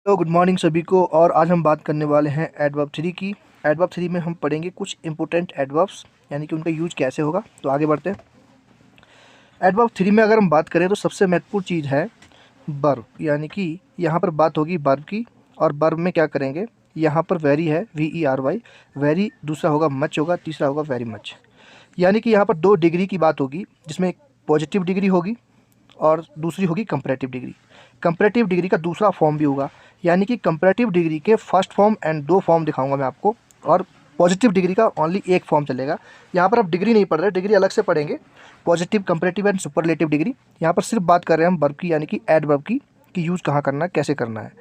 तो good morning सभी को। और आज हम बात करने वाले हैं एडवर्ब थ्री की। एडवर्ब थ्री में हम पढ़ेंगे कुछ इंपॉर्टेंट एडवर्ब्स, यानी कि उनका यूज कैसे होगा। तो आगे बढ़ते हैं। एडवर्ब थ्री में अगर हम बात करें तो सबसे महत्वपूर्ण चीज़ है वर्ब, यानी कि यहाँ पर बात होगी वर्ब की। और वर्ब में क्या करेंगे, यहाँ पर वेरी है, VERY, वेरी, दूसरा होगा मच होगा, तीसरा होगा वेरी मच। यानी कि यहाँ पर दो डिग्री की बात होगी, जिसमें एक पॉजिटिव डिग्री होगी और दूसरी होगी कंपैरेटिव डिग्री। कंपैरेटिव डिग्री का दूसरा फॉर्म भी होगा, यानी कि कंपैरेटिव डिग्री के फर्स्ट फॉर्म एंड दो फॉर्म दिखाऊंगा मैं आपको, और पॉजिटिव डिग्री का ओनली एक फॉर्म चलेगा। यहाँ पर आप डिग्री नहीं पढ़ रहे, डिग्री अलग से पढ़ेंगे, positive, comparative and superlative degree. यहाँ पर सिर्फ बात कर रहे हैं हम वर्ब की, यानी कि एडवर्ब की, कि यूज़ कहाँ करना है, कैसे करना है।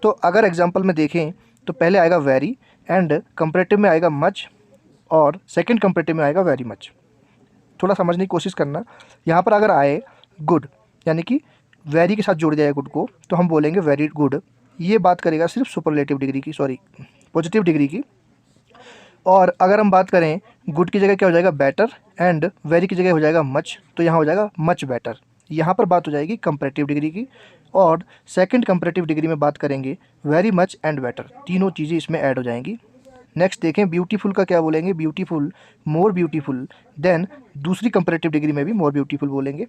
तो अगर एग्जाम्पल में देखें तो पहले आएगा वेरी, एंड कंपैरेटिव में आएगा मच, और सेकेंड कंपैरेटिव में आएगा वेरी मच। थोड़ा समझने की कोशिश करना। यहाँ पर अगर आए गुड, यानी कि वेरी के साथ जोड़ दिया है गुड को, तो हम बोलेंगे वेरी गुड। ये बात करेगा सिर्फ सुपरलेटिव डिग्री की, सॉरी पॉजिटिव डिग्री की। और अगर हम बात करें गुड की जगह क्या हो जाएगा, बेटर, एंड वेरी की जगह हो जाएगा मच, तो यहाँ हो जाएगा मच बेटर। यहाँ पर बात हो जाएगी कंपैरेटिव डिग्री की। और सेकंड कंपैरेटिव डिग्री में बात करेंगे वेरी मच एंड बेटर, तीनों चीज़ें इसमें ऐड हो जाएंगी। नेक्स्ट देखें, ब्यूटीफुल का क्या बोलेंगे, ब्यूटीफुल, मोर ब्यूटीफुल, देन दूसरी कंपैरेटिव डिग्री में भी मोर ब्यूटीफुल बोलेंगे।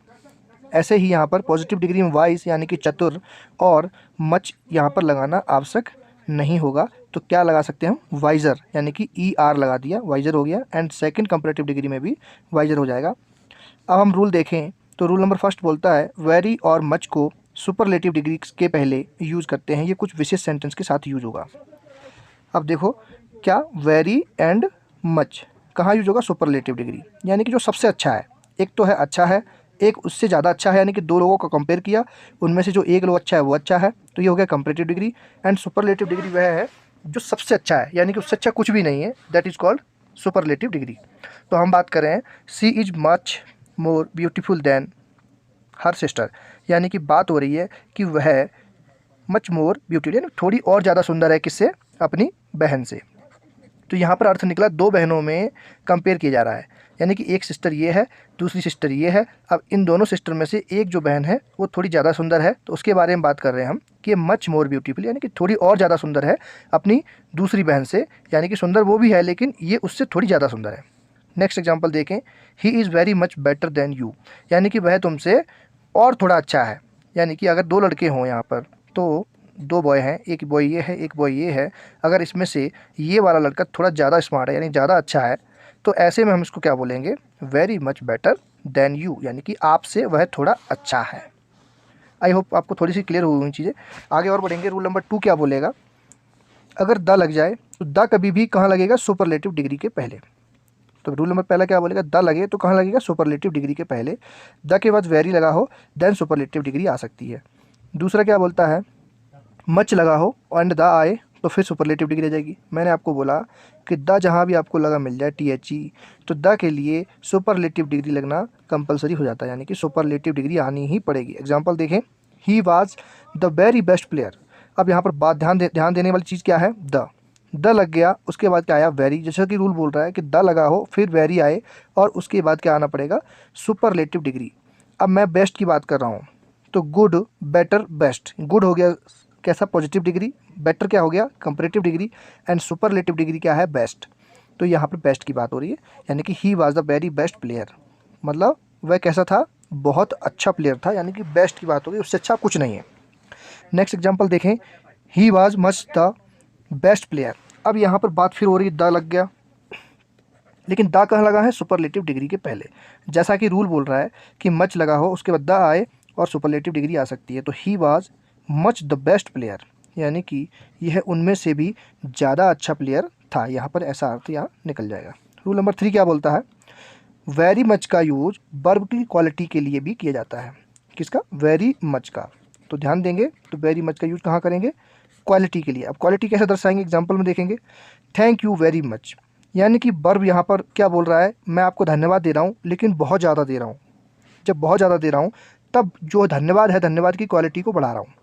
ऐसे ही यहाँ पर पॉजिटिव डिग्री में वाइज, यानी कि चतुर, और मच यहाँ पर लगाना आवश्यक नहीं होगा। तो क्या लगा सकते हैं हम, वाइजर, यानी कि ER लगा दिया, वाइजर हो गया। एंड सेकंड कंपैरेटिव डिग्री में भी वाइजर हो जाएगा। अब हम रूल देखें तो रूल नंबर फर्स्ट बोलता है वेरी और मच को सुपरलेटिव डिग्री के पहले यूज़ करते हैं। ये कुछ विशेष सेंटेंस के साथ यूज होगा। अब देखो क्या, वेरी एंड मच कहाँ यूज होगा, सुपरलेटिव डिग्री, यानी कि जो सबसे अच्छा है। एक तो है अच्छा है, एक उससे ज़्यादा अच्छा है, यानी कि दो लोगों को कंपेयर किया, उनमें से जो एक लोग अच्छा है वो अच्छा है, तो ये हो गया comparative degree. And superlative degree वह है जो सबसे अच्छा है, यानी कि उससे अच्छा कुछ भी नहीं है, that is called superlative degree. तो हम बात कर रहे हैं she is much more beautiful than her sister, यानी कि बात हो रही है कि वह मच मोर ब्यूटीफुल, यानी थोड़ी और ज़्यादा सुंदर है, किससे, अपनी बहन से। तो यहाँ पर अर्थ निकला दो बहनों में कंपेयर किया जा रहा है, यानी कि एक सिस्टर ये है, दूसरी सिस्टर ये है। अब इन दोनों सिस्टर में से एक जो बहन है वो थोड़ी ज़्यादा सुंदर है, तो उसके बारे में बात कर रहे हैं हम कि मच मोर ब्यूटीफुल, यानी कि थोड़ी और ज़्यादा सुंदर है अपनी दूसरी बहन से, यानी कि सुंदर वो भी है लेकिन ये उससे थोड़ी ज़्यादा सुंदर है। नेक्स्ट एग्जाम्पल देखें, he is very much better than you, यानी कि वह तुमसे और थोड़ा अच्छा है। यानी कि अगर दो लड़के हों यहाँ पर, तो दो बॉय हैं, एक बॉय ये है, एक बॉय ये है। अगर इसमें से ये वाला लड़का थोड़ा ज़्यादा स्मार्ट है, यानी ज़्यादा अच्छा है, तो ऐसे में हम इसको क्या बोलेंगे, very much better than you, यानी कि आपसे वह थोड़ा अच्छा है। आई होप आपको थोड़ी सी क्लियर हुई हुई चीज़ें। आगे और बढ़ेंगे। रूल नंबर 2 क्या बोलेगा, अगर द लग जाए तो द कभी भी कहाँ लगेगा, सुपरलेटिव डिग्री के पहले। तो रूल नंबर पहला क्या बोलेगा, द लगे तो कहाँ लगेगा, सुपरलेटिव डिग्री के पहले। द के बाद वेरी लगा हो देन सुपरलेटिव डिग्री आ सकती है। दूसरा क्या बोलता है, मच लगा हो एंड द आए तो फिर सुपरलेटिव डिग्री आ जाएगी। मैंने आपको बोला कि द जहाँ भी आपको लगा मिल जाए THE, तो द के लिए सुपरलेटिव डिग्री लगना कंपलसरी हो जाता है, यानी कि सुपरलेटिव डिग्री आनी ही पड़ेगी। एग्जांपल देखें, he was the very best player. अब यहाँ पर बात ध्यान देने वाली चीज़ क्या है, द लग गया, उसके बाद क्या आया, वेरी। जैसा कि रूल बोल रहा है कि द लगा हो फिर वेरी आए और उसके बाद क्या आना पड़ेगा, सुपरलेटिव डिग्री। अब मैं बेस्ट की बात कर रहा हूँ, तो गुड, बेटर, बेस्ट। गुड हो गया कैसा, पॉजिटिव डिग्री, बेटर क्या हो गया, comparative degree, and superlative degree क्या है, बेस्ट। तो यहाँ पर बेस्ट की बात हो रही है, यानी कि he was the very best player, मतलब वह कैसा था, बहुत अच्छा प्लेयर था, यानी कि बेस्ट की बात हो गई, उससे अच्छा कुछ नहीं है। नेक्स्ट एग्जाम्पल देखें, he was much the best player. अब यहाँ पर बात फिर हो रही है, द लग गया, लेकिन द कहाँ लगा है, सुपरलेटिव डिग्री के पहले। जैसा कि रूल बोल रहा है कि मच लगा हो उसके बाद द आए और सुपरलेटिव डिग्री आ सकती है। तो he was much the best player, यानी कि यह उनमें से भी ज़्यादा अच्छा प्लेयर था। यहाँ पर ऐसा अर्थ यहाँ निकल जाएगा। रूल नंबर 3 क्या बोलता है, वेरी मच का यूज वर्ब की क्वालिटी के लिए भी किया जाता है। किसका, वेरी मच का। तो ध्यान देंगे, तो वेरी मच का यूज कहाँ करेंगे, क्वालिटी के लिए। अब क्वालिटी कैसे दर्शाएंगे, एग्जाम्पल में देखेंगे, थैंक यू वेरी मच, यानी कि वर्ब यहाँ पर क्या बोल रहा है, मैं आपको धन्यवाद दे रहा हूँ लेकिन बहुत ज़्यादा दे रहा हूँ। जब बहुत ज़्यादा दे रहा हूँ तब जो धन्यवाद है, धन्यवाद की क्वालिटी को बढ़ा रहा हूँ,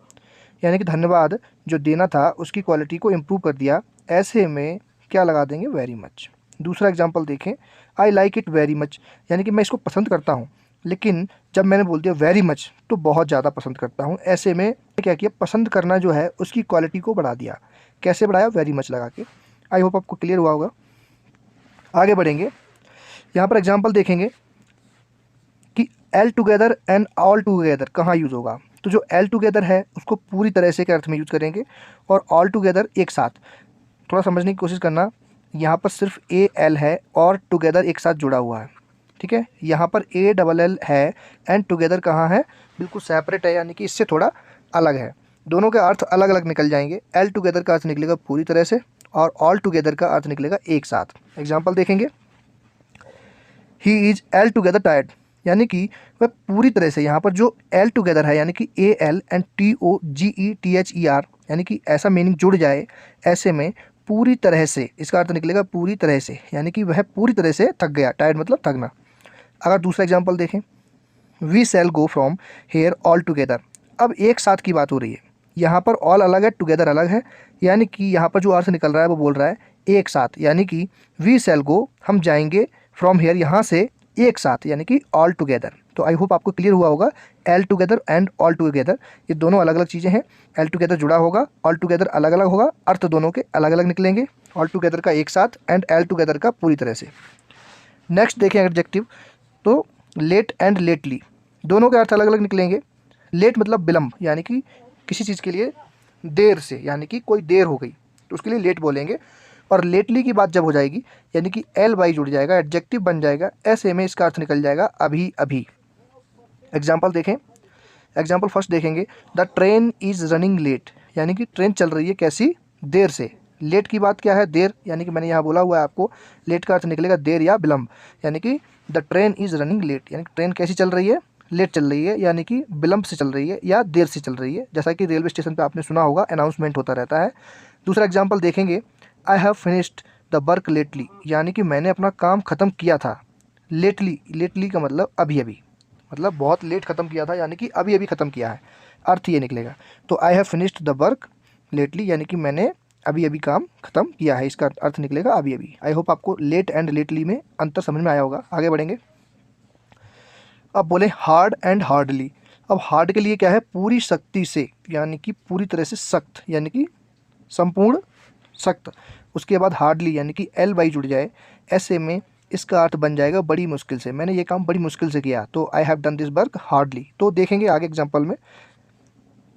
यानी कि धन्यवाद जो देना था उसकी क्वालिटी को इम्प्रूव कर दिया। ऐसे में क्या लगा देंगे, वेरी मच। दूसरा एग्जाम्पल देखें, I like it very much, यानी कि मैं इसको पसंद करता हूँ। लेकिन जब मैंने बोल दिया वेरी मच तो बहुत ज़्यादा पसंद करता हूँ। ऐसे में क्या किया, पसंद करना जो है उसकी क्वालिटी को बढ़ा दिया। कैसे बढ़ाया, वेरी मच लगा के। आई होप आपको क्लियर हुआ होगा। आगे बढ़ेंगे, यहाँ पर एग्जांपल देखेंगे कि L together and all together कहाँ यूज़ होगा। तो जो एल टुगेदर है उसको पूरी तरह से के अर्थ में यूज़ करेंगे, और ऑल टुगेदर एक साथ। थोड़ा समझने की कोशिश करना, यहाँ पर सिर्फ ए एल है और टुगेदर एक साथ जुड़ा हुआ है, ठीक है। यहाँ पर ए डबल एल है एंड टुगेदर कहाँ है, बिल्कुल सेपरेट है, यानी कि इससे थोड़ा अलग है। दोनों के अर्थ अलग अलग निकल जाएंगे। एल टुगेदर का अर्थ निकलेगा पूरी तरह से, और ऑल टुगेदर का अर्थ निकलेगा एक साथ। एग्जाम्पल देखेंगे, he is L together tired, यानी कि वह पूरी तरह से, यहाँ पर जो एल टुगेदर है यानी कि A L and T O G E T H E R, यानी कि ऐसा मीनिंग जुड़ जाए, ऐसे में पूरी तरह से इसका अर्थ निकलेगा पूरी तरह से, यानी कि वह पूरी तरह से थक गया। टायर्ड मतलब थकना। अगर दूसरा एग्जांपल देखें, we shall go from here all together. अब एक साथ की बात हो रही है, यहाँ पर ऑल अलग है, टुगेदर अलग है, यानी कि यहाँ पर जो अर्थ निकल रहा है वो बोल रहा है एक साथ, यानी कि वी शैल गो, हम जाएंगे, फ्रॉम हेयर, यहाँ से, एक साथ, यानी कि ऑल टुगेदर। तो आई होप आपको क्लियर हुआ होगा। L together and all together ये दोनों अलग अलग चीज़ें हैं। एल टुगेदर जुड़ा होगा, ऑल टुगेदर अलग अलग होगा, अर्थ दोनों के अलग अलग निकलेंगे। ऑल टुगेदर का एक साथ एंड एल टुगेदर का पूरी तरह से। नेक्स्ट देखें एडजेक्टिव, तो लेट एंड लेटली, दोनों के अर्थ अलग अलग निकलेंगे। लेट मतलब विलम्ब, यानी कि किसी चीज़ के लिए देर से, यानी कि कोई देर हो गई तो उसके लिए लेट बोलेंगे। और लेटली की बात जब हो जाएगी, यानी कि एल वाई जुड़ जाएगा, एडजेक्टिव बन जाएगा, ऐसे में इसका अर्थ निकल जाएगा अभी अभी। एग्जाम्पल देखें, एग्जाम्पल फर्स्ट देखेंगे, the train is running late, यानी कि ट्रेन चल रही है कैसी, देर से। लेट की बात क्या है, देर, यानी कि मैंने यहाँ बोला हुआ है आपको, लेट का अर्थ निकलेगा देर या विलम्ब, यानी कि the train is running late, यानी कि ट्रेन कैसी चल रही है, लेट चल रही है, यानी कि विलम्ब से चल रही है या देर से चल रही है, जैसा कि रेलवे स्टेशन पे आपने सुना होगा अनाउंसमेंट होता रहता है। दूसरा एग्जाम्पल देखेंगे, I have finished the work lately, यानी कि मैंने अपना काम ख़त्म किया था। लेटली, लेटली का मतलब अभी अभी, मतलब बहुत लेट ख़त्म किया था, यानी कि अभी अभी ख़त्म किया है, अर्थ ये निकलेगा। तो I have finished the work lately, यानी कि मैंने अभी अभी काम ख़त्म किया है, इसका अर्थ निकलेगा अभी अभी। आई होप आपको लेट एंड लेटली में अंतर समझ में आया होगा। आगे बढ़ेंगे, अब बोले हार्ड एंड हार्डली। अब हार्ड के लिए क्या है, पूरी शक्ति से, यानी कि पूरी तरह से सख्त, यानी कि संपूर्ण सख्त। उसके बाद हार्डली, यानी कि एल वाई जुड़ जाए, ऐसे में इसका अर्थ बन जाएगा बड़ी मुश्किल से, मैंने ये काम बड़ी मुश्किल से किया, तो I have done this work hardly. तो देखेंगे आगे एग्जांपल में,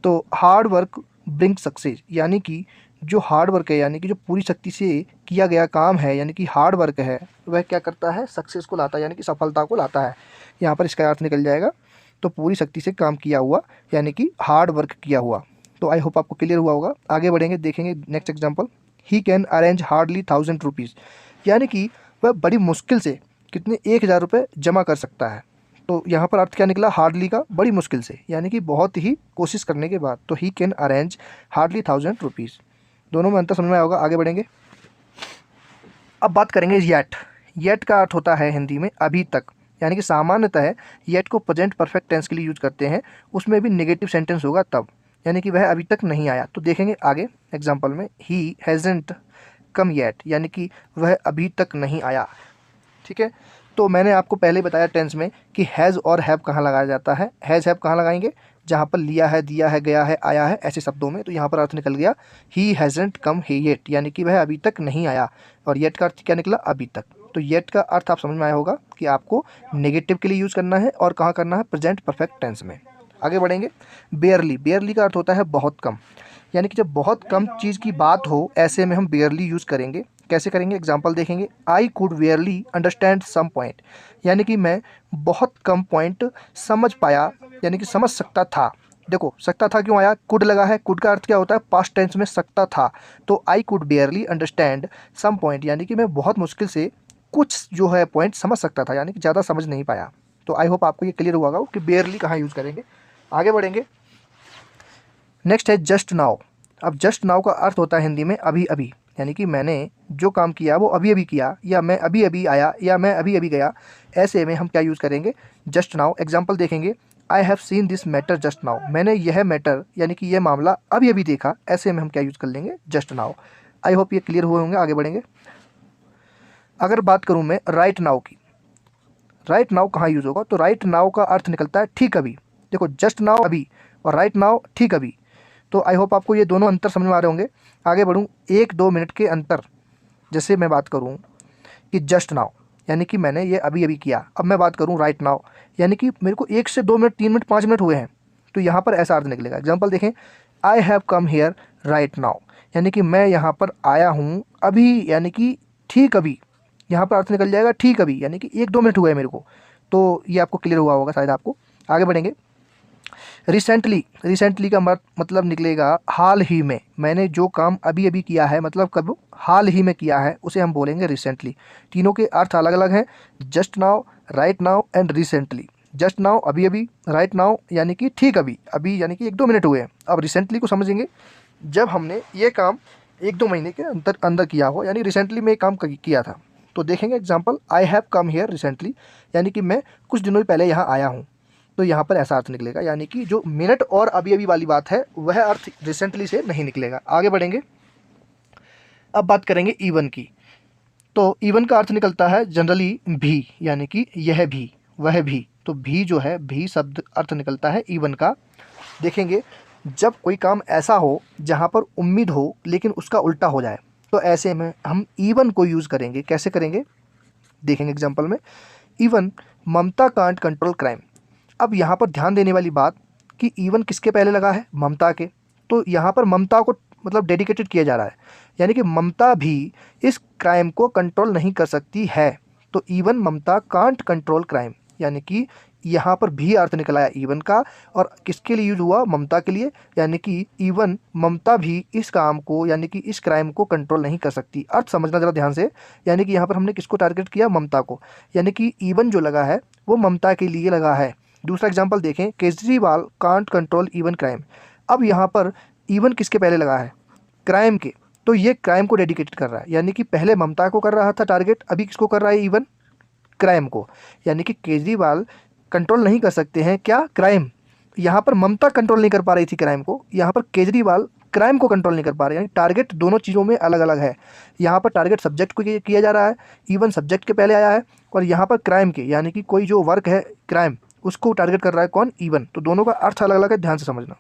तो हार्ड वर्क ब्रिंग सक्सेस, यानी कि जो हार्ड वर्क है, यानी कि जो पूरी शक्ति से किया गया काम है, यानी कि हार्ड वर्क है, वह क्या करता है, सक्सेस को लाता है, यानी कि सफलता को लाता है। यहाँ पर इसका अर्थ निकल जाएगा, तो पूरी शक्ति से काम किया हुआ, यानी कि हार्ड वर्क किया हुआ। तो आई होप आपको क्लियर हुआ होगा। आगे बढ़ेंगे, देखेंगे next example, he can arrange hardly 1000 rupees, यानी कि वह बड़ी मुश्किल से कितने 1000 रुपये जमा कर सकता है। तो यहाँ पर अर्थ क्या निकला, हार्डली का बड़ी मुश्किल से, यानी कि बहुत ही कोशिश करने के बाद। तो he can arrange hardly 1000 rupees, दोनों में अंतर समझ में आएगा। आगे बढ़ेंगे, अब बात करेंगे येट। येट का अर्थ होता है हिंदी में अभी तक, यानी कि सामान्यतः येट को प्रेजेंट परफेक्ट टेंस के लिए यूज करते हैं, उसमें भी नेगेटिव सेंटेंस होगा तब, यानी कि वह अभी तक नहीं आया। तो देखेंगे आगे एग्जाम्पल में, ही हैज़न्ट कम येट, यानी कि वह अभी तक नहीं आया, ठीक है। तो मैंने आपको पहले बताया टेंस में कि हैज़ और हैव कहाँ लगाया जाता है। हैज़ हैव कहाँ लगाएंगे, जहाँ पर लिया है, दिया है, गया है, आया है, ऐसे शब्दों में। तो यहाँ पर अर्थ निकल गया ही हैज़न्ट कम हे येट, यानी कि वह अभी तक नहीं आया। और येट का अर्थ क्या निकला, अभी तक। तो येट का अर्थ आप समझ में आया होगा कि आपको नेगेटिव के लिए यूज़ करना है और कहाँ करना है, प्रेजेंट परफेक्ट टेंस में। आगे बढ़ेंगे, बेयरली। बेयरली का अर्थ होता है बहुत कम, यानी कि जब बहुत कम चीज़ की बात हो, ऐसे में हम बेयरली यूज़ करेंगे। कैसे करेंगे, एग्जाम्पल देखेंगे, I could barely understand some point, यानी कि मैं बहुत कम पॉइंट समझ पाया, यानी कि समझ सकता था। देखो सकता था क्यों आया, कुड लगा है, कुड का अर्थ क्या होता है, पास्ट टेंस में सकता था। तो I could barely understand some point, यानी कि मैं बहुत मुश्किल से कुछ जो है पॉइंट समझ सकता था, यानी कि ज़्यादा समझ नहीं पाया। तो आई होप आपको ये क्लियर हुआ होगा कि बेयरली कहाँ यूज़ करेंगे। आगे बढ़ेंगे, नेक्स्ट है जस्ट नाउ। अब जस्ट नाउ का अर्थ होता है हिंदी में अभी अभी, यानी कि मैंने जो काम किया वो अभी अभी किया, या मैं अभी अभी आया, या मैं अभी अभी गया। ऐसे में हम क्या यूज़ करेंगे, जस्ट नाउ। एग्जाम्पल देखेंगे, I have seen this matter just now, मैंने यह मैटर यानी कि यह मामला अभी अभी देखा। ऐसे में हम क्या यूज़ कर लेंगे, जस्ट नाउ। आई होप ये क्लियर हुए होंगे। आगे बढ़ेंगे, अगर बात करूँ मैं राइट नाउ की, राइट नाउ कहाँ यूज़ होगा, तो राइट नाउ का अर्थ निकलता है ठीक अभी। देखो जस्ट नाउ अभी और राइट नाउ ठीक अभी। तो आई होप आपको ये दोनों अंतर समझ में आ रहे होंगे। आगे बढ़ूँ, 1-2 मिनट के अंतर जैसे मैं बात करूँ कि जस्ट नाउ यानी कि मैंने ये अभी अभी किया, अब मैं बात करूँ राइट नाउ यानी कि मेरे को 1 से 2 मिनट 3 मिनट 5 मिनट हुए हैं, तो यहाँ पर ऐसा अर्थ निकलेगा। एग्जाम्पल देखें, I have come here right now यानी कि मैं यहाँ पर आया हूँ अभी, यानी कि ठीक अभी। यहाँ पर अर्थ निकल जाएगा ठीक अभी यानी कि 1-2 मिनट हुए हैं मेरे को। तो ये आपको क्लियर हुआ होगा शायद आपको। आगे बढ़ेंगे, रिसेंटली, रिसेंटली का मतलब निकलेगा हाल ही में। मैंने जो काम अभी अभी किया है, मतलब कब, हाल ही में किया है, उसे हम बोलेंगे रिसेंटली। तीनों के अर्थ अलग अलग हैं, just now, right now and recently. Just now अभी अभी, राइट नाउ यानी कि ठीक अभी, अभी यानी कि 1-2 मिनट हुए हैं। अब रिसेंटली को समझेंगे, जब हमने ये काम 1-2 महीने के अंदर किया हो, यानी रिसेंटली में ये काम किया था। तो देखेंगे example, I have come here recently यानी कि मैं कुछ दिनों पहले यहाँ आया हूँ। तो यहाँ पर ऐसा अर्थ निकलेगा, यानी कि जो मिनट और अभी अभी वाली बात है वह अर्थ रिसेंटली से नहीं निकलेगा। आगे बढ़ेंगे, अब बात करेंगे इवन की। तो इवन का अर्थ निकलता है जनरली भी, यानी कि यह भी, वह भी। तो भी जो है, भी शब्द अर्थ निकलता है इवन का। देखेंगे, जब कोई काम ऐसा हो जहाँ पर उम्मीद हो लेकिन उसका उल्टा हो जाए, तो ऐसे में हम इवन को यूज़ करेंगे। कैसे करेंगे देखेंगे एग्जाम्पल में, even Mamata can't control crime. अब यहाँ पर ध्यान देने वाली बात कि इवन किसके पहले लगा है, ममता के। तो यहाँ पर ममता को मतलब डेडिकेटेड किया जा रहा है, यानी कि ममता भी इस क्राइम को कंट्रोल नहीं कर सकती है। तो even Mamata can't control crime, यानी कि यहाँ पर भी अर्थ निकला है इवन का, और किसके लिए यूज हुआ, ममता के लिए। यानी कि इवन ममता भी इस काम को, यानी कि इस क्राइम को कंट्रोल नहीं कर सकती। अर्थ समझना ज़रा ध्यान से, यानी कि यहाँ पर हमने किसको टारगेट किया, ममता को, यानी कि इवन जो लगा है वो ममता के लिए लगा है। दूसरा एग्जाम्पल देखें, Kejriwal can't control even crime. अब यहाँ पर इवन किसके पहले लगा है, क्राइम के। तो ये क्राइम को डेडिकेटेड कर रहा है, यानी कि पहले ममता को कर रहा था टारगेट, अभी किसको कर रहा है, इवन क्राइम को। यानी कि केजरीवाल कंट्रोल नहीं कर सकते हैं क्या, क्राइम। यहाँ पर ममता कंट्रोल नहीं कर पा रही थी क्राइम को, यहाँ पर केजरीवाल क्राइम को कंट्रोल नहीं कर पा रहे, यानी टारगेट दोनों चीज़ों में अलग अलग है। यहाँ पर टारगेट सब्जेक्ट को किया जा रहा है, इवन सब्जेक्ट के पहले आया है, और यहाँ पर क्राइम के, यानी कि कोई जो वर्क है क्राइम, उसको टारगेट कर रहा है कौन, इवन। तो दोनों का अर्थ अलग अलग है, ध्यान से समझना।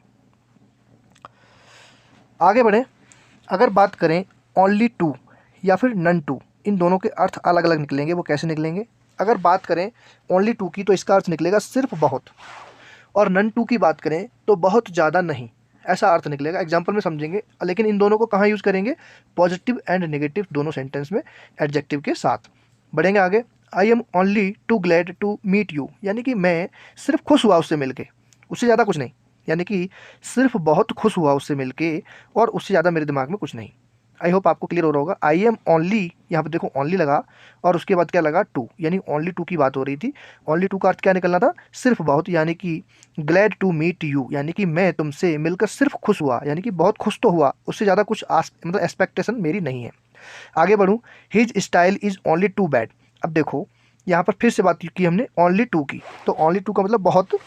आगे बढ़ें, अगर बात करें ओनली टू या फिर नन टू, इन दोनों के अर्थ अलग अलग निकलेंगे। वो कैसे निकलेंगे, अगर बात करें ओनली टू की तो इसका अर्थ निकलेगा सिर्फ बहुत, और नन टू की बात करें तो बहुत ज़्यादा नहीं, ऐसा अर्थ निकलेगा। एग्जाम्पल में समझेंगे, लेकिन इन दोनों को कहाँ यूज़ करेंगे, पॉजिटिव एंड नेगेटिव दोनों सेंटेंस में एडजेक्टिव के साथ। बढ़ेंगे आगे, I am only too glad to meet you, यानी कि मैं सिर्फ खुश हुआ उससे मिलके, उससे ज़्यादा कुछ नहीं। यानी कि सिर्फ बहुत खुश हुआ उससे मिलके, और उससे ज़्यादा मेरे दिमाग में कुछ नहीं। आई होप आपको क्लियर हो रहा होगा। आई एम ओनली, यहाँ पर देखो ओनली लगा, और उसके बाद क्या लगा, टू, यानी ओनली टू की बात हो रही थी। ओनली टू का अर्थ क्या निकलना था, सिर्फ बहुत, यानी कि ग्लैड टू मीट यू, यानी कि मैं तुमसे मिलकर सिर्फ खुश हुआ, यानी कि बहुत खुश तो हुआ, उससे ज़्यादा कुछ मतलब एक्सपेक्टेशन मेरी नहीं है। आगे बढ़ूँ, his style is only too bad. अब देखो यहाँ पर फिर से बात की हमने ओनली टू की, तो ओनली टू का मतलब बहुत,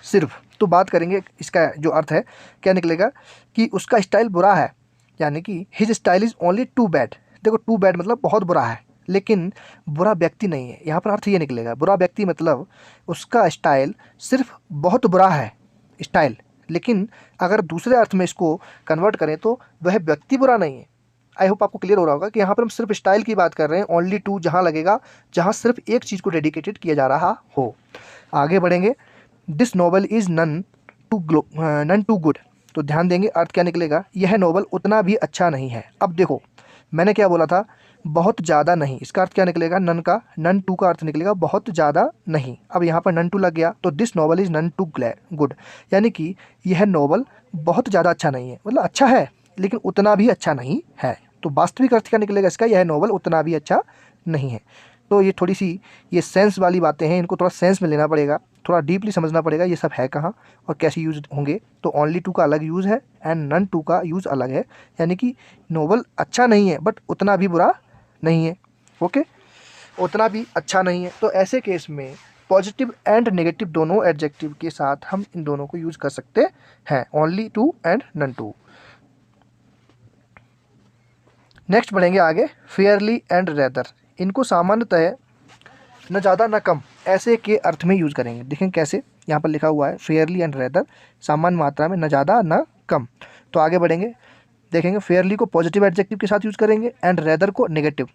सिर्फ। तो बात करेंगे इसका जो अर्थ है क्या निकलेगा, कि उसका स्टाइल बुरा है, यानी कि his style is only too bad. देखो टू बैड मतलब बहुत बुरा है, लेकिन बुरा व्यक्ति नहीं है। यहाँ पर अर्थ ये निकलेगा, बुरा व्यक्ति मतलब उसका स्टाइल सिर्फ बहुत बुरा है, स्टाइल। लेकिन अगर दूसरे अर्थ में इसको कन्वर्ट करें तो वह व्यक्ति बुरा नहीं है। आई होप आपको क्लियर हो रहा होगा कि यहाँ पर हम सिर्फ स्टाइल की बात कर रहे हैं। ओनली टू जहाँ लगेगा जहाँ सिर्फ एक चीज़ को डेडिकेटेड किया जा रहा हो। आगे बढ़ेंगे, this novel is none too good. तो ध्यान देंगे अर्थ क्या निकलेगा, यह नॉवल उतना भी अच्छा नहीं है। अब देखो मैंने क्या बोला था, बहुत ज़्यादा नहीं, इसका अर्थ क्या निकलेगा, नन टू का अर्थ निकलेगा बहुत ज़्यादा नहीं। अब यहाँ पर नन टू लग गया, तो this novel is none too good, यानी कि यह नॉवल बहुत ज़्यादा अच्छा नहीं है, मतलब अच्छा है लेकिन उतना भी अच्छा नहीं है। तो वास्तविक अर्थ क्या निकलेगा इसका, यह नॉवल उतना भी अच्छा नहीं है। तो ये थोड़ी सी ये सेंस वाली बातें हैं, इनको थोड़ा सेंस में लेना पड़ेगा, थोड़ा डीपली समझना पड़ेगा ये सब है कहाँ और कैसे यूज होंगे। तो ओनली टू का अलग यूज़ है एंड नन टू का यूज़ अलग है, यानी कि नॉवल अच्छा नहीं है बट उतना भी बुरा नहीं है। ओके, उतना भी अच्छा नहीं है। तो ऐसे केस में पॉजिटिव एंड नेगेटिव दोनों एडजेक्टिव के साथ हम इन दोनों को यूज़ कर सकते हैं, only too and none too. Next बढ़ेंगे आगे, फेयरली एंड रेदर। इनको सामान्यतः न ज़्यादा न कम, ऐसे के अर्थ में यूज़ करेंगे। देखें कैसे, यहाँ पर लिखा हुआ है फेयरली एंड रेदर, सामान्य मात्रा में, न ज़्यादा न कम। तो आगे बढ़ेंगे, देखेंगे फेयरली को पॉजिटिव एडजेक्टिव के साथ यूज़ करेंगे एंड रेदर को नेगेटिव,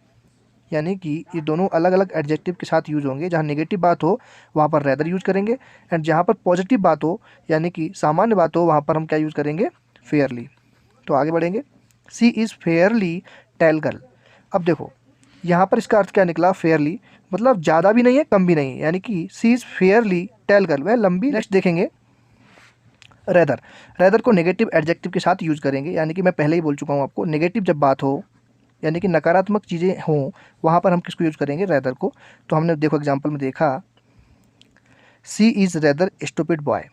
यानी कि ये दोनों अलग अलग एडजेक्टिव के साथ यूज़ होंगे। जहाँ नेगेटिव बात हो वहाँ पर रेदर यूज़ करेंगे, एंड जहाँ पर पॉजिटिव बात हो यानी कि सामान्य बात हो वहाँ पर हम क्या यूज़ करेंगे, फेयरली। तो आगे बढ़ेंगे, सी इज़ फेयरली टेल गर्ल। अब देखो यहाँ पर इसका अर्थ क्या निकला, फेयरली मतलब ज़्यादा भी नहीं है कम भी नहीं है, यानी कि सी इज़ फेयरली टेल गर्ल, वह लंबी। नेक्स्ट देखेंगे रेदर, रेदर को नेगेटिव एडजेक्टिव के साथ यूज़ करेंगे, यानी कि मैं पहले ही बोल चुका हूँ आपको, नेगेटिव जब बात हो यानी कि नकारात्मक चीज़ें हों वहाँ पर हम किसको यूज़ करेंगे, रेदर को। तो हमने देखो एग्जांपल में देखा, सी इज़ रेदर स्टूपिड बॉय।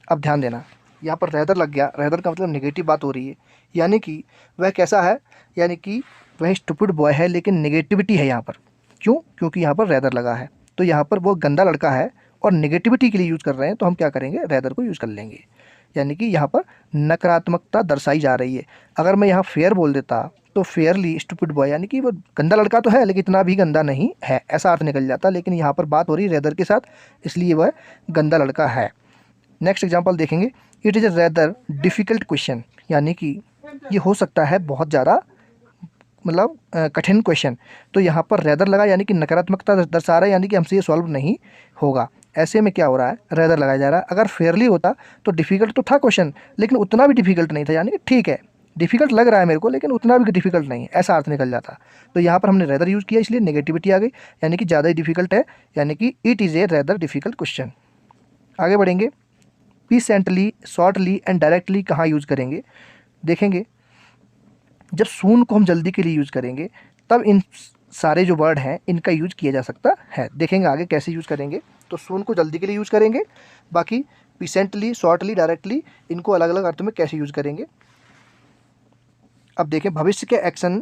अब ध्यान देना, यहाँ पर रेदर लग गया, रेदर का मतलब नेगेटिव बात हो रही है, यानी कि वह कैसा है, यानी कि वह स्टूपिड बॉय है, लेकिन नेगेटिविटी है यहाँ पर। क्यों, क्योंकि यहाँ पर रेदर लगा है, तो यहाँ पर वो गंदा लड़का है और नेगेटिविटी के लिए यूज़ कर रहे हैं, तो हम क्या करेंगे, रेदर को यूज़ कर लेंगे, यानी कि यहाँ पर नकारात्मकता दर्शाई जा रही है। अगर मैं यहाँ फेयर बोल देता तो फेयरली स्टूपिड बॉय, यानी कि वो गंदा लड़का तो है लेकिन इतना भी गंदा नहीं है, ऐसा अर्थ निकल जाता, लेकिन यहाँ पर बात हो रही है रेदर के साथ, इसलिए वह गंदा लड़का है। नेक्स्ट एग्जांपल देखेंगे, it is a rather difficult question, यानी कि ये हो सकता है बहुत ज़्यादा मतलब कठिन क्वेश्चन। तो यहाँ पर रेदर लगा, यानी कि नकारात्मकता दर्शा रहा है, यानी कि हमसे ये सॉल्व नहीं होगा। ऐसे में क्या हो रहा है, रेदर लगाया जा रहा है। अगर फेयरली होता तो डिफ़िकल्ट तो था क्वेश्चन, लेकिन उतना भी डिफ़िकल्ट नहीं था, यानी कि ठीक है डिफ़िकल्ट लग रहा है मेरे को लेकिन उतना भी डिफ़िकल्ट नहीं है, ऐसा अर्थ निकल जाता। तो यहाँ पर हमने रेदर यूज़ किया, इसलिए नेगेटिविटी आ गई, यानी कि ज़्यादा ही डिफ़िकल्ट है, यानी कि it is a rather difficult question. आगे बढ़ेंगे, पीसेंटली, शॉर्टली एंड डायरेक्टली कहाँ यूज़ करेंगे। देखेंगे जब सून को हम जल्दी के लिए यूज़ करेंगे तब इन सारे जो वर्ड हैं इनका यूज़ किया जा सकता है। देखेंगे आगे कैसे यूज़ करेंगे। तो सून को जल्दी के लिए यूज़ करेंगे, बाकी पीसेंटली, शॉर्टली, डायरेक्टली इनको अलग अलग अर्थों में कैसे यूज़ करेंगे। अब देखें भविष्य के एक्शन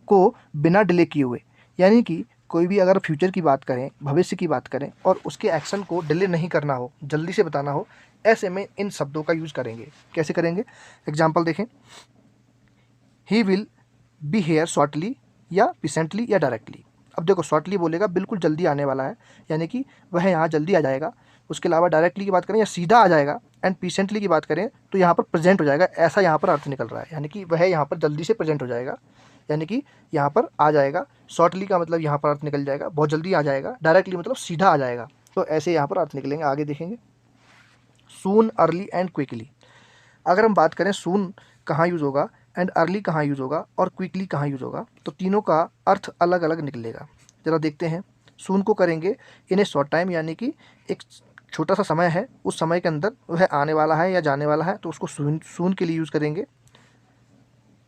को बिना डिले किए हुए, यानी कि कोई भी अगर फ्यूचर की बात करें, भविष्य की बात करें और उसके एक्शन को डिले नहीं करना हो, जल्दी से बताना हो, ऐसे में इन शब्दों का यूज़ करेंगे। कैसे करेंगे, एग्जाम्पल देखें, he will be here shortly, या प्रेजेंटली या डायरेक्टली। अब देखो शॉर्टली बोलेगा बिल्कुल जल्दी आने वाला है, यानी कि वह यहाँ जल्दी आ जाएगा। उसके अलावा डायरेक्टली की बात करें या सीधा आ जाएगा, एंड प्रेजेंटली की बात करें तो यहाँ पर प्रेजेंट हो जाएगा, ऐसा यहाँ पर अर्थ निकल रहा है, यानी कि वह यहाँ पर जल्दी से प्रेजेंट हो जाएगा, यानी कि यहाँ पर आ जाएगा। शॉर्टली का मतलब यहाँ पर अर्थ निकल जाएगा बहुत जल्दी आ जाएगा, डायरेक्टली मतलब सीधा आ जाएगा। तो ऐसे यहाँ पर अर्थ निकलेंगे। आगे देखेंगे, सून, अर्ली एंड क्विकली। अगर हम बात करें सून कहाँ यूज़ होगा एंड अर्ली कहाँ यूज़ होगा और क्विकली कहाँ यूज़ होगा, तो तीनों का अर्थ अलग अलग निकलेगा। ज़रा देखते हैं। सून को करेंगे इन ए शॉर्ट टाइम, यानी कि एक छोटा सा समय है, उस समय के अंदर वह आने वाला है या जाने वाला है, तो उसको सून के लिए यूज़ करेंगे।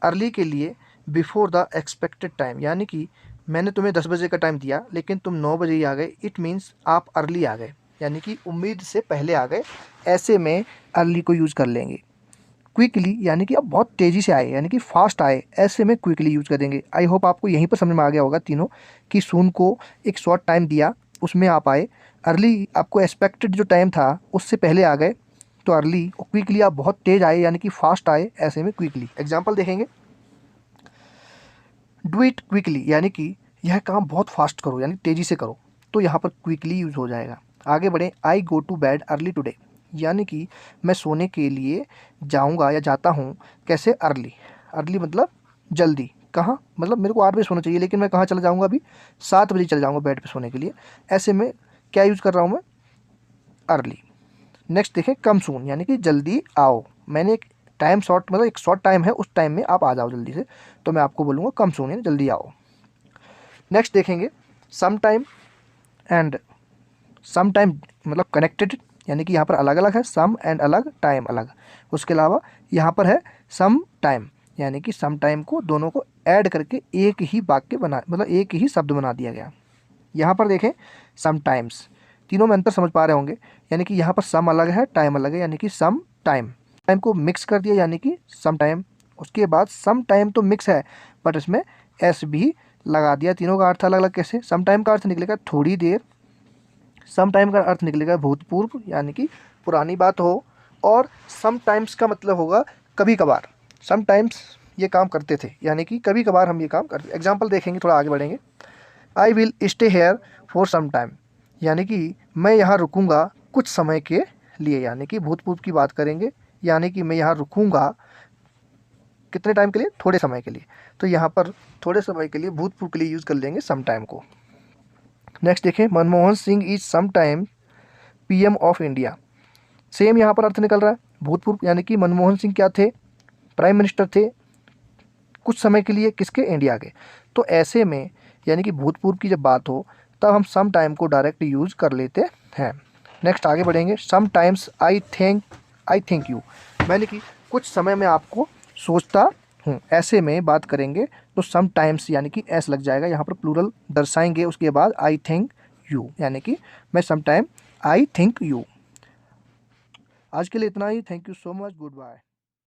अर्ली के लिए बिफोर द एक्सपेक्टेड टाइम, यानी कि मैंने तुम्हें 10 बजे का टाइम दिया लेकिन तुम 9 बजे ही आ गए, इट मीन्स आप अर्ली आ गए, यानी कि उम्मीद से पहले आ गए, ऐसे में अर्ली को यूज़ कर लेंगे। क्विकली यानी कि आप बहुत तेज़ी से आए, यानी कि फास्ट आए, ऐसे में क्विकली यूज़ करेंगे। आई होप आपको यहीं पर समझ में आ गया होगा तीनों, कि सून को एक शॉर्ट टाइम दिया उसमें आप आए, अर्ली आपको एक्सपेक्टेड जो टाइम था उससे पहले आ गए तो अर्ली, और क्विकली आप बहुत तेज़ आए यानी कि फास्ट आए, ऐसे में क्विकली। एग्जाम्पल देखेंगे, डू इट क्विकली, यानी कि यह काम बहुत फास्ट करो यानी तेज़ी से करो, तो यहाँ पर क्विकली यूज़ हो जाएगा। आगे बढ़ें, I go to bed early today, यानी कि मैं सोने के लिए जाऊंगा या जाता हूँ कैसे, अर्ली। अर्ली मतलब जल्दी, कहाँ मतलब मेरे को 8 बजे सोना चाहिए लेकिन मैं कहाँ चला जाऊँगा, अभी 7 बजे चला जाऊँगा बेड पे सोने के लिए, ऐसे में क्या यूज़ कर रहा हूँ मैं, अर्ली। नेक्स्ट देखें, कम सून, यानी कि जल्दी आओ। मैंने एक टाइम शॉर्ट मतलब एक शॉर्ट टाइम है, उस टाइम में आप आ जाओ जल्दी से, तो मैं आपको बोलूँगा कम सून, यानी जल्दी आओ। नेक्स्ट देखेंगे, some time and some time मतलब कनेक्टेड, यानी कि यहाँ पर अलग अलग है, सम एंड अलग, टाइम अलग। उसके अलावा यहाँ पर है सम टाइम, यानी कि सम टाइम को दोनों को ऐड करके एक ही वाक्य बना मतलब एक ही शब्द बना दिया गया। यहाँ पर देखें सम टाइम्स, तीनों में अंतर समझ पा रहे होंगे, यानी कि यहाँ पर सम अलग है, टाइम अलग है, यानी कि सम टाइम। टाइम को मिक्स कर दिया यानी कि सम टाइम। उसके बाद सम टाइम तो मिक्स है बट इसमें एस भी लगा दिया। तीनों का अर्थ अलग अलग कैसे, सम टाइम का अर्थ निकलेगा थोड़ी देर, सम टाइम का अर्थ निकलेगा भूतपूर्व यानी कि पुरानी बात हो, और सम टाइम्स का मतलब होगा कभी कभार, सम टाइम्स ये काम करते थे, यानी कि कभी कभार हम ये काम करते। एग्जाम्पल देखेंगे, थोड़ा आगे बढ़ेंगे, I will stay here for some time, यानी कि मैं यहाँ रुकूंगा कुछ समय के लिए, यानी कि भूतपूर्व की बात करेंगे, यानी कि मैं यहाँ रुकूंगा कितने टाइम के लिए, थोड़े समय के लिए। तो यहाँ पर थोड़े समय के लिए भूतपूर्व के लिए यूज़ कर लेंगे सम टाइम को। नेक्स्ट देखें, Manmohan Singh is sometime PM of India. Same यहाँ पर अर्थ निकल रहा है, भूतपूर्व यानी कि मनमोहन सिंह क्या थे, प्राइम मिनिस्टर थे कुछ समय के लिए, किसके, इंडिया के। तो ऐसे में यानी कि भूतपूर्व की जब बात हो तब हम सम टाइम को डायरेक्ट यूज कर लेते हैं। नेक्स्ट आगे बढ़ेंगे, sometimes I think you, यानी कि कुछ समय में आपको सोचता हूँ, ऐसे में बात करेंगे तो सम टाइम्स यानी कि एस लग जाएगा, यहाँ पर प्लूरल दर्शाएंगे, उसके बाद आई थिंक यू, यानी कि मैं some time I think you. आज के लिए इतना ही, thank you so much, good bye.